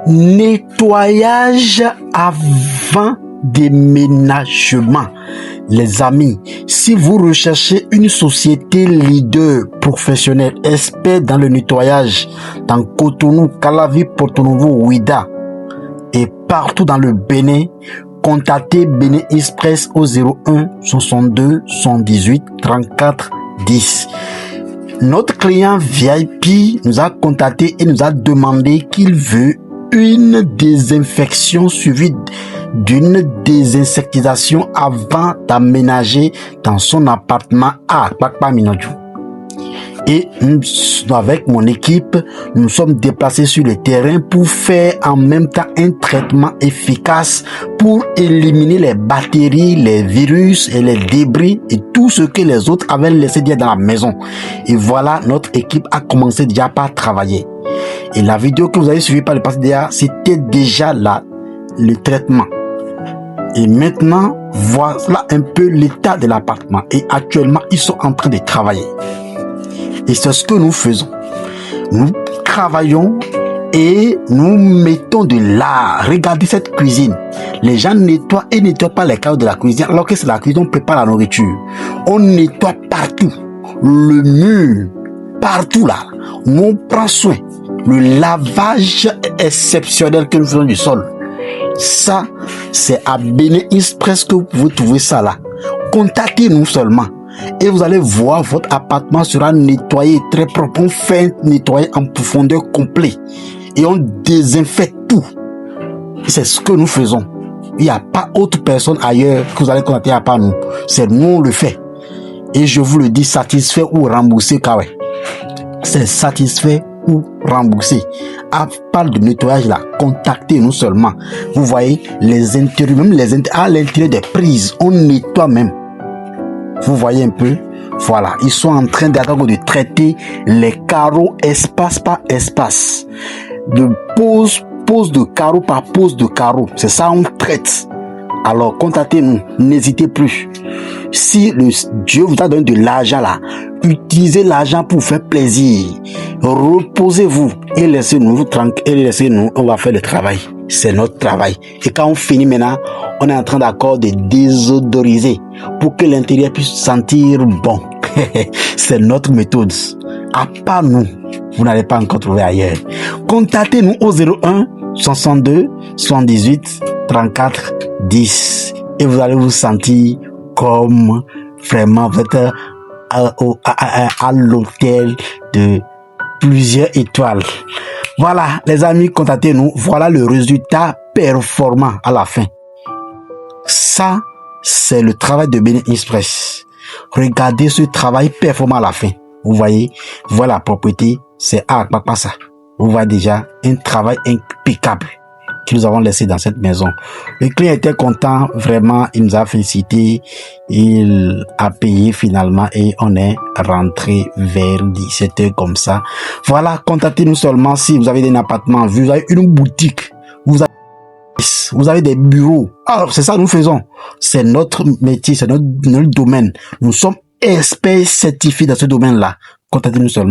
Nettoyage avant déménagement. Les amis, si vous recherchez une société leader professionnelle, expert dans le nettoyage, dans Cotonou, Calavi, Porto-Novo, Ouidah et partout dans le Bénin, contactez Bénin Express au 01 62 118 34 10. Notre client VIP nous a contacté et nous a demandé qu'il veut une désinfection suivie d'une désinsectisation avant d'aménager dans son appartement à Kpakpa Minodjou. Et nous, avec mon équipe, nous sommes déplacés sur le terrain pour faire en même temps un traitement efficace pour éliminer les bactéries, les virus et les débris et tout ce que les autres avaient laissé dire dans la maison. Et voilà, notre équipe a commencé déjà par travailler. Et la vidéo que vous avez suivie par le passé déjà, c'était déjà là, le traitement. Et maintenant, voilà un peu l'état de l'appartement. Et actuellement, ils sont en train de travailler. Et c'est ce que nous faisons. Nous travaillons et nous mettons de l'art. Regardez cette cuisine. Les gens nettoient et nettoient pas les carreaux de la cuisine, alors que c'est la cuisine, on prépare la nourriture. On nettoie partout. Le mur, partout là. Nous on prend soin. Le lavage exceptionnel que nous faisons du sol. Ça, c'est à Bénin Express que vous pouvez trouver ça là. Contactez-nous seulement. Et vous allez voir, votre appartement sera nettoyé très propre. On fait un nettoyage en profondeur complet. Et on désinfecte tout. C'est ce que nous faisons. Il n'y a pas autre personne ailleurs que vous allez contacter à part nous. C'est nous, on le fait. Et je vous le dis, satisfait ou remboursé, car ouais. C'est satisfait ou remboursé. À part de nettoyage là, contactez-nous seulement. Vous voyez, les intérieurs, même les intérieurs, à l'intérieur des prises, on nettoie même. Vous voyez un peu, voilà, ils sont en train de traiter les carreaux espace par espace, de pose de carreau par pose de carreau. C'est ça, on traite. Alors contactez-nous, n'hésitez plus. Si Dieu vous a donné de l'argent là, utilisez l'argent pour faire plaisir. Reposez-vous et laissez-nous tranquille, et laissez-nous, on va faire le travail. C'est notre travail. Et quand on finit maintenant, on est en train d'accord de désodoriser pour que l'intérieur puisse sentir bon. C'est notre méthode. À part nous, vous n'allez pas encore trouver ailleurs. Contactez-nous au 01 62 78 34 10 et vous allez vous sentir comme vraiment vous êtes à l'hôtel de plusieurs étoiles. Voilà, les amis, contactez-nous. Voilà le résultat performant à la fin. Ça, c'est le travail de Bénin Express. Regardez ce travail performant à la fin. Vous voyez, voilà la propriété, c'est pas ça. Vous voyez déjà un travail impeccable que nous avons laissé dans cette maison. Le client était content, vraiment, il nous a félicité, il a payé finalement et on est rentré vers 17h comme ça. Voilà, contactez-nous seulement si vous avez un appartement, vous avez une boutique, vous avez des bureaux. Alors, c'est ça que nous faisons. C'est notre métier, c'est notre domaine. Nous sommes experts certifiés dans ce domaine-là. Contactez-nous seulement.